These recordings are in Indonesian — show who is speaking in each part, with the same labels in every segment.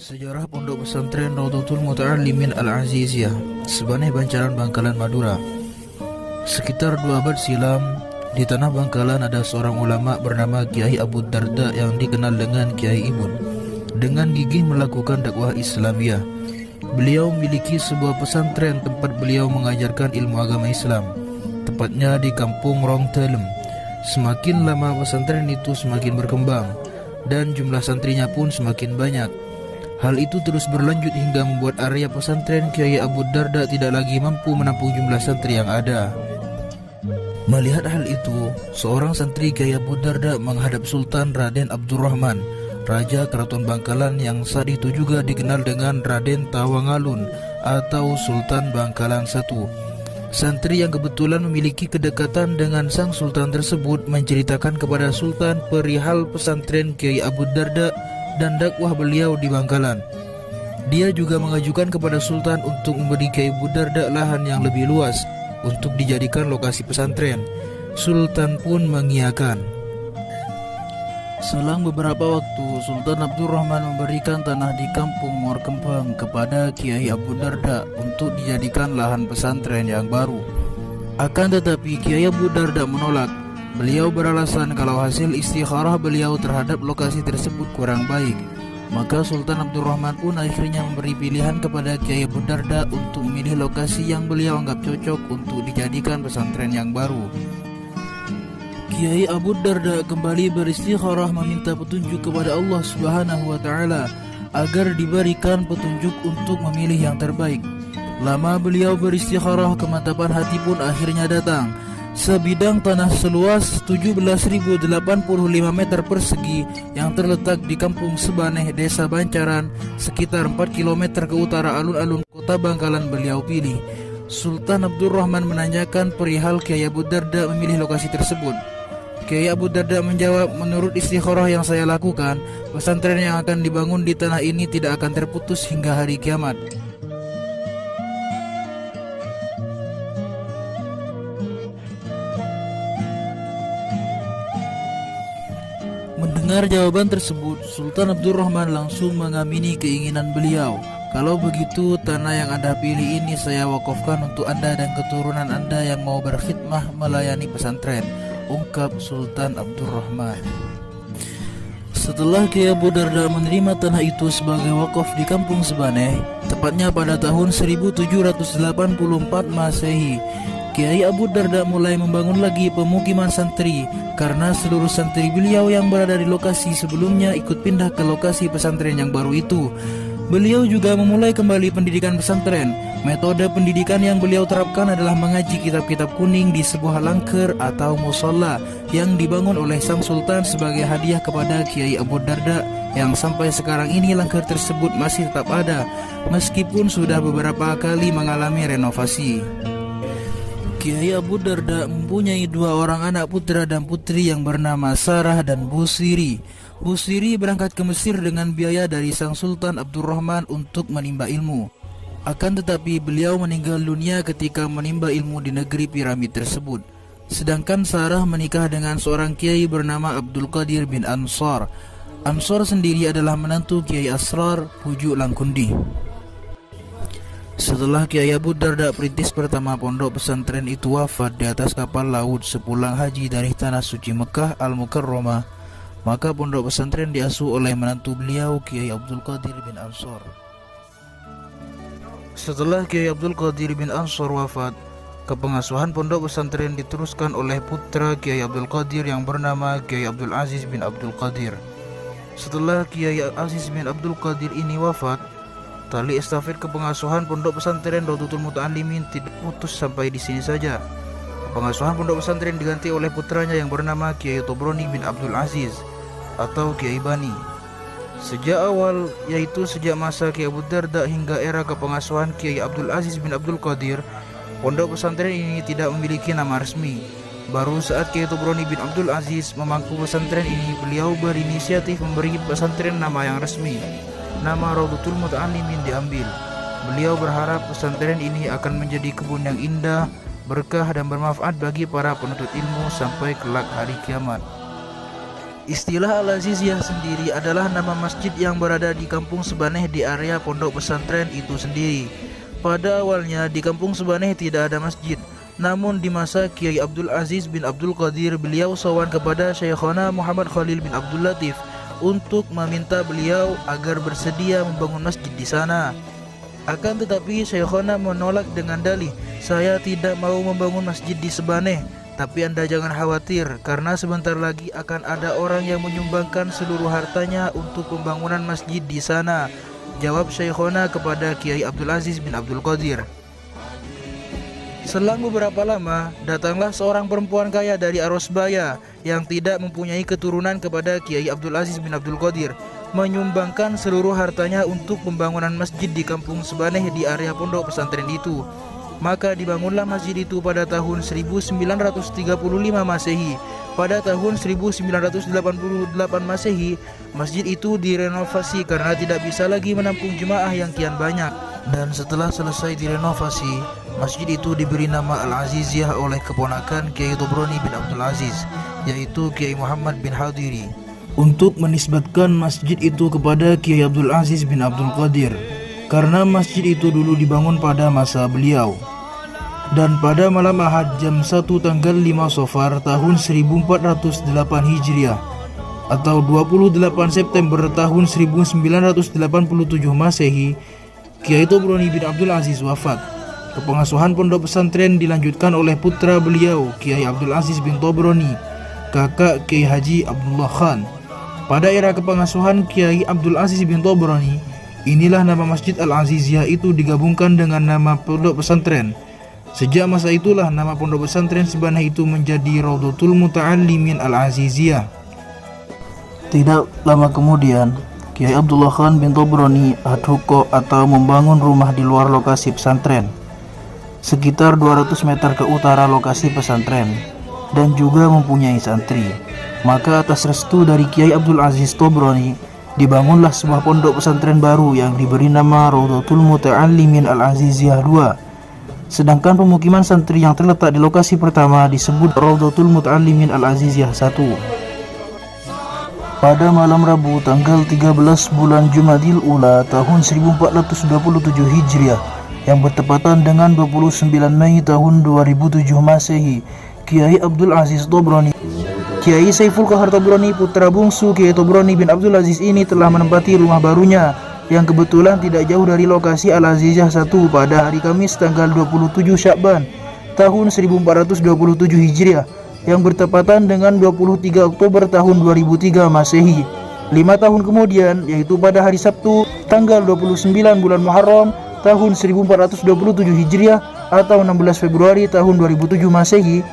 Speaker 1: Sejarah Pondok Pesantren Raudhatul Muta'allimin Al-Aziziyah, Sebaneh Bancaran Bangkalan, Madura. Sekitar 2 abad silam, di tanah Bangkalan ada seorang ulama bernama Kiai Abu Darda yang dikenal dengan Kiai Ibun. Dengan gigih melakukan dakwah Islamiyah, beliau memiliki sebuah pesantren tempat beliau mengajarkan ilmu agama Islam, tepatnya di kampung Rongtelem. Semakin lama pesantren itu semakin berkembang, dan jumlah santrinya pun semakin banyak. Hal itu terus berlanjut hingga membuat area pesantren Kiai Abu Darda tidak lagi mampu menampung jumlah santri yang ada. Melihat hal itu, seorang santri Kiai Abu Darda menghadap Sultan Raden Abdurrahman, Raja Keraton Bangkalan yang saat itu juga dikenal dengan Raden Tawangalun atau Sultan Bangkalan I. Santri yang kebetulan memiliki kedekatan dengan sang sultan tersebut menceritakan kepada Sultan perihal pesantren Kiai Abu Darda dan dakwah beliau di Bangkalan. Dia juga mengajukan kepada Sultan untuk memberi Kiai Abu Darda lahan yang lebih luas untuk dijadikan lokasi pesantren. Sultan pun mengiyakan. Selang beberapa waktu, Sultan Abdurrahman memberikan tanah di kampung Muar Kembang kepada Kiai Abu Darda untuk dijadikan lahan pesantren yang baru. Akan tetapi Kiai Abu Darda menolak. Beliau beralasan kalau hasil istikharah beliau terhadap lokasi tersebut kurang baik. Maka Sultan Abdurrahman pun akhirnya memberi pilihan kepada Kiai Abu Darda untuk memilih lokasi yang beliau anggap cocok untuk dijadikan pesantren yang baru. Kiai Abu Darda kembali beristikharah meminta petunjuk kepada Allah Subhanahu wa Ta'ala agar diberikan petunjuk untuk memilih yang terbaik. Lama beliau beristikharah, kemantapan hati pun akhirnya datang. Sebidang tanah seluas 17.085 meter persegi yang terletak di kampung Sebaneh, Desa Bancaran, sekitar 4 km ke utara alun-alun kota Bangkalan beliau pilih. Sultan Abdurrahman menanyakan perihal Kiai Abu Darda memilih lokasi tersebut. Kiai Abu Darda menjawab, menurut istikharah yang saya lakukan, pesantren yang akan dibangun di tanah ini tidak akan terputus hingga hari kiamat. Mendengar jawaban tersebut, Sultan Abdurrahman langsung mengamini keinginan beliau. Kalau begitu, tanah yang Anda pilih ini saya wakafkan untuk Anda dan keturunan Anda yang mau berkhidmah melayani pesantren, ungkap Sultan Abdurrahman. Setelah Kiai Abu Darda menerima tanah itu sebagai wakaf di kampung Sebaneh, tepatnya pada tahun 1784 Masehi, Kiai Abu Darda mulai membangun lagi pemukiman santri karena seluruh santri beliau yang berada di lokasi sebelumnya ikut pindah ke lokasi pesantren yang baru itu. Beliau juga memulai kembali pendidikan pesantren. Metode pendidikan yang beliau terapkan adalah mengaji kitab-kitab kuning di sebuah langker atau musola yang dibangun oleh sang sultan sebagai hadiah kepada Kiai Abu Darda, yang sampai sekarang ini langker tersebut masih tetap ada meskipun sudah beberapa kali mengalami renovasi. Kiai Abu Darda mempunyai 2 orang anak putra dan putri yang bernama Sarah dan Busiri. Busiri berangkat ke Mesir dengan biaya dari sang Sultan Abdurrahman untuk menimba ilmu. Akan tetapi beliau meninggal dunia ketika menimba ilmu di negeri piramid tersebut. Sedangkan Sarah menikah dengan seorang kiai bernama Abdul Qadir bin Ansar. Ansar sendiri adalah menantu Kiai Asrar Pujuk Langkundi. Setelah Kiai Abu Darda perintis pertama pondok pesantren itu wafat di atas kapal laut sepulang haji dari tanah suci Mekah Al-Mukarramah, maka pondok pesantren diasuh oleh menantu beliau Kiai Abdul Qadir bin Ansar. Setelah Kiai Abdul Qadir bin Ansar wafat, kepengasuhan pondok pesantren diteruskan oleh putra Kiai Abdul Qadir yang bernama Kiai Abdul Aziz bin Abdul Qadir. Setelah Kiai Aziz bin Abdul Qadir ini wafat, tali estafet kepengasuhan pondok pesantren Raudhatul Muta'allimin tidak putus sampai di sini saja. Pengasuhan pondok pesantren diganti oleh putranya yang bernama Kiai Tobroni bin Abdul Aziz atau Kiai Bani. Sejak awal, yaitu sejak masa Kiai Abu Darda hingga era kepengasuhan Kiai Abdul Aziz bin Abdul Qadir, pondok pesantren ini tidak memiliki nama resmi. Baru saat Kiai Tobroni bin Abdul Aziz memangku pesantren ini, beliau berinisiatif memberi pesantren nama yang resmi. Nama Raudhatul Muta'allimin diambil. Beliau berharap pesantren ini akan menjadi kebun yang indah, berkah dan bermanfaat bagi para penuntut ilmu sampai kelak hari kiamat. Istilah Al-Aziziyah sendiri adalah nama masjid yang berada di Kampung Sebaneh di area pondok pesantren itu sendiri. Pada awalnya di Kampung Sebaneh tidak ada masjid. Namun di masa Kiai Abdul Aziz bin Abdul Qadir, beliau sowan kepada Syekhona Muhammad Khalil bin Abdul Latif untuk meminta beliau agar bersedia membangun masjid di sana. Akan tetapi Syekhona menolak dengan dalih, "Saya tidak mau membangun masjid di Sebaneh, tapi Anda jangan khawatir karena sebentar lagi akan ada orang yang menyumbangkan seluruh hartanya untuk pembangunan masjid di sana," jawab Syekhona kepada Kiai Abdul Aziz bin Abdul Qadir. Selang beberapa lama, datanglah seorang perempuan kaya dari Arosbaya yang tidak mempunyai keturunan kepada Kiai Abdul Aziz bin Abdul Qadir, menyumbangkan seluruh hartanya untuk pembangunan masjid di Kampung Sebaneh di area pondok pesantren itu. Maka dibangunlah masjid itu pada tahun 1935 Masehi. Pada tahun 1988 Masehi, masjid itu direnovasi karena tidak bisa lagi menampung jemaah yang kian banyak. Dan setelah selesai direnovasi, masjid itu diberi nama Al-Aziziyah oleh keponakan Kiai Tobroni bin Abdul Aziz, yaitu Kiai Muhammad bin Hadiri, untuk menisbatkan masjid itu kepada Kiai Abdul Aziz bin Abdul Qadir, karena masjid itu dulu dibangun pada masa beliau. Dan pada malam Ahad jam 1 tanggal 5 Safar tahun 1408 Hijriah atau 28 September tahun 1987 Masehi, Kiai Tobroni bin Abdul Aziz wafat. Kepengasuhan pondok pesantren dilanjutkan oleh putra beliau, Kiai Abdul Aziz bin Tobroni, kakak Kiai Haji Abdullah Khan. Pada era kepengasuhan Kiai Abdul Aziz bin Tobroni, inilah nama Masjid Al-Aziziyah itu digabungkan dengan nama pondok pesantren. Sejak masa itulah nama pondok pesantren Sebaneh itu menjadi Raudhatul Muta'allimin Al-Aziziyah. Tidak lama kemudian, Kiai Abdullah Khan bin Tobroni adhuko atau membangun rumah di luar lokasi pesantren, sekitar 200 meter ke utara lokasi pesantren, dan juga mempunyai santri. Maka atas restu dari Kiai Abdul Aziz Tobroni, dibangunlah sebuah pondok pesantren baru yang diberi nama Raudhatul Muta'allimin Al-Aziziyah 2. Sedangkan pemukiman santri yang terletak di lokasi pertama disebut Raudhatul Muta'allimin Al-Aziziyah 1. Pada malam Rabu tanggal 13 bulan Jumadil Ula tahun 1427 Hijriah yang bertepatan dengan 29 Mei tahun 2007 Masehi, Kiai Abdul Aziz Tobroni, Kiai Saiful Qahar Tobroni, putra bungsu Kiai Tobroni bin Abdul Aziz ini telah menempati rumah barunya yang kebetulan tidak jauh dari lokasi Al-Aziziyah 1 pada hari Kamis tanggal 27 Syakban tahun 1427 Hijriah yang bertepatan dengan 23 Oktober tahun 2003 Masehi. 5 tahun kemudian, yaitu pada hari Sabtu tanggal 29 bulan Muharram tahun 1427 Hijriah atau 16 Februari tahun 2007 Masehi,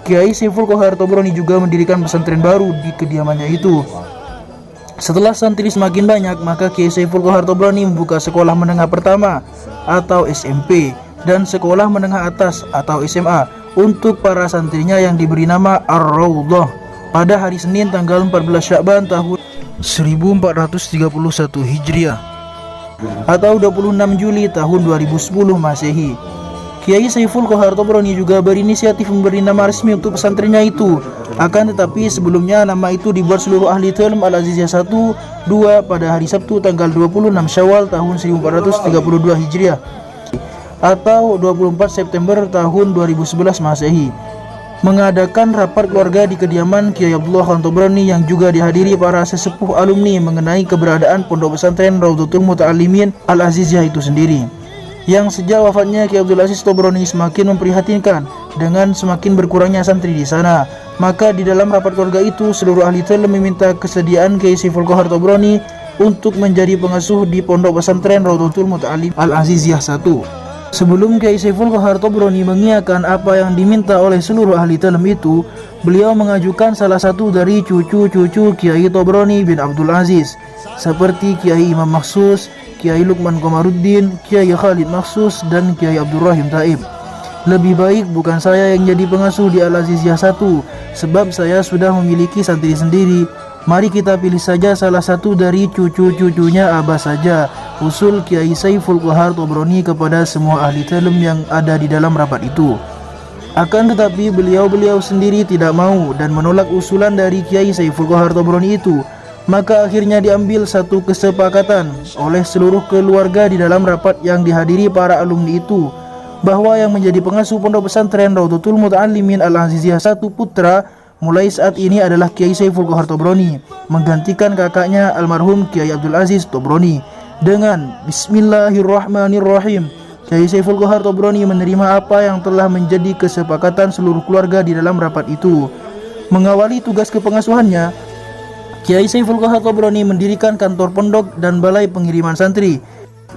Speaker 1: Kiai Saiful Qahar Tobroni juga mendirikan pesantren baru di kediamannya itu. Setelah santri semakin banyak, maka Kiai Saiful Qahar Tobroni membuka sekolah menengah pertama atau SMP dan sekolah menengah atas atau SMA untuk para santrinya yang diberi nama Ar-Raudhah pada hari Senin tanggal 14 Syakban tahun 1431 Hijriah atau 26 Juli tahun 2010 Masehi. Kiai Saiful Qahar Tobroni juga berinisiatif memberi nama resmi untuk pesantrennya itu. Akan tetapi sebelumnya nama itu dibuat seluruh ahli Talm Al-Aziziyah 1, 2 pada hari Sabtu tanggal 26 Syawal tahun 1432 Hijriah atau 24 September tahun 2011 Masehi, mengadakan rapat keluarga di kediaman Kiai Abdullah Khan Tobroni yang juga dihadiri para sesepuh alumni mengenai keberadaan pondok pesantren Raudhatul Muta'allimin Al-Aziziyah itu sendiri, yang sejak wafatnya Kiai Abdul Aziz Tobroni semakin memprihatinkan dengan semakin berkurangnya santri di sana. Maka di dalam rapat keluarga itu seluruh ahli Talm meminta kesediaan Kiai Saiful Qahar Tobroni untuk menjadi pengasuh di pondok pesantren Raudhatul Muta'allimin Al-Aziziyah 1. Sebelum Kiai Saiful Qahar Tobroni mengiyakan apa yang diminta oleh seluruh ahli Talm itu, beliau mengajukan salah satu dari cucu-cucu Kiai Tobroni bin Abdul Aziz, seperti Kiai Imam Maksus, Kiai Luqman Komaruddin, Kiai Khalid Maksus, dan Kiai Abdurrahim Taib. Lebih baik bukan saya yang jadi pengasuh di Al-Aziziyah 1, sebab saya sudah memiliki santri sendiri. Mari kita pilih saja salah satu dari cucu-cucunya Abah saja, usul Kiai Saiful Qahar Tobroni kepada semua ahli Talm yang ada di dalam rapat itu. Akan tetapi beliau sendiri tidak mau dan menolak usulan dari Kiai Saiful Qohar Tobroni itu. Maka akhirnya diambil satu kesepakatan oleh seluruh keluarga di dalam rapat yang dihadiri para alumni itu, bahwa yang menjadi pengasuh pondok pesantren Raudhatul Muta'allimin Al-Aziziyah 1 putra mulai saat ini adalah Kiai Saiful Qohar Tobroni, menggantikan kakaknya almarhum Kiai Abdul Aziz Tobroni. Dengan Bismillahirrahmanirrahim, Kiai Saiful Qohar Tobroni menerima apa yang telah menjadi kesepakatan seluruh keluarga di dalam rapat itu. Mengawali tugas kepengasuhannya, Kiai Saiful Qohar Tobroni mendirikan kantor pondok dan balai pengiriman santri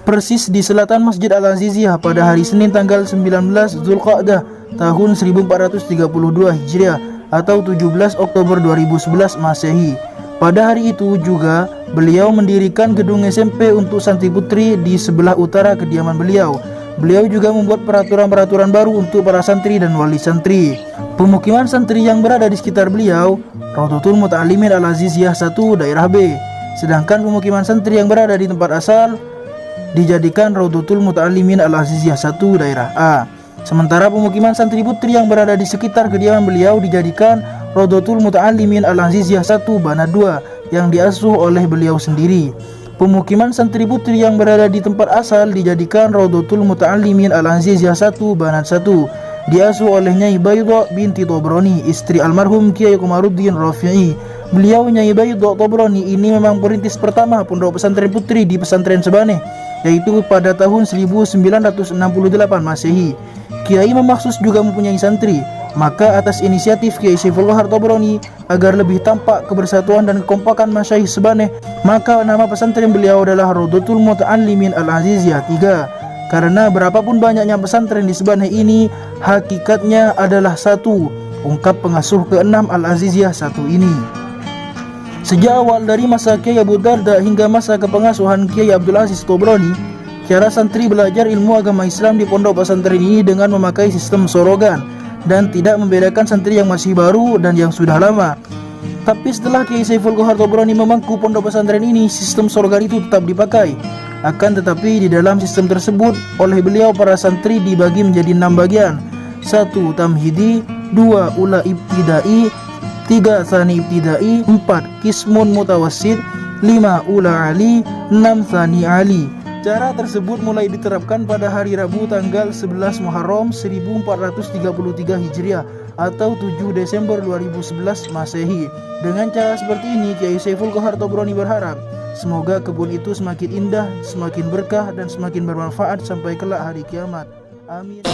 Speaker 1: persis di selatan Masjid Al-Aziziyah pada hari Senin tanggal 19 Zulqa'dah tahun 1432 Hijriah atau 17 Oktober 2011 Masehi. Pada hari itu juga beliau mendirikan gedung SMP untuk santri putri di sebelah utara kediaman beliau. Beliau juga membuat peraturan-peraturan baru untuk para santri dan wali santri. Pemukiman santri yang berada di sekitar beliau, Raudhatul Muta'allimin Al-Aziziyah 1 daerah B. Sedangkan pemukiman santri yang berada di tempat asal dijadikan Raudhatul Muta'allimin Al-Aziziyah 1 daerah A. Sementara pemukiman santri putri yang berada di sekitar kediaman beliau dijadikan Raudhatul Muta'allimin Al-Aziziyah 1 Bana 2 yang diasuh oleh beliau sendiri. Pemukiman santri putri yang berada di tempat asal dijadikan Raudhatul Muta'allimin Al-Aziziyah 1 Banat 1, diasuh oleh Nyai Baydha binti Tobroni, istri almarhum Kiai Komaruddin Rafi'i. Beliau Nyai Baydha Tobroni ini memang perintis pertama pondok pesantren putri di pesantren Sebaneh, yaitu pada tahun 1968 Masehi. Kiai Memaksus juga mempunyai santri. Maka atas inisiatif Kiai Saiful Qohar Tobroni agar lebih tampak kebersatuan dan kekompakan masyayikh Sebaneh, maka nama pesantren beliau adalah Raudhatul Muta'allimin Al-Aziziyah 3. Karena berapapun banyaknya pesantren di Sebaneh ini, hakikatnya adalah satu, ungkap pengasuh ke-6 Al-Aziziyah 1 ini. Sejak awal dari masa Kiai Abu Darda hingga masa kepengasuhan Kiai Abdul Aziz Tobroni, cara santri belajar ilmu agama Islam di pondok pesantren ini dengan memakai sistem sorogan dan tidak membedakan santri yang masih baru dan yang sudah lama. Tapi setelah Kiai Saiful Qohar Tobroni memangku pondok pesantren ini, sistem sorogan itu tetap dipakai. Akan tetapi di dalam sistem tersebut oleh beliau para santri dibagi menjadi 6 bagian. 1. Tamhidi, 2. Ula Ibtidai, 3. Tsani Ibtidai, 4. Qismun Mutawassid, 5. Ula Ali, 6. Tsani Ali. Cara tersebut mulai diterapkan pada hari Rabu tanggal 11 Muharram 1433 Hijriah atau 7 Desember 2011 Masehi. Dengan cara seperti ini, Kiai Saiful Qohar Tobroni berharap semoga kebun itu semakin indah, semakin berkah dan semakin bermanfaat sampai kelak hari kiamat. Amin.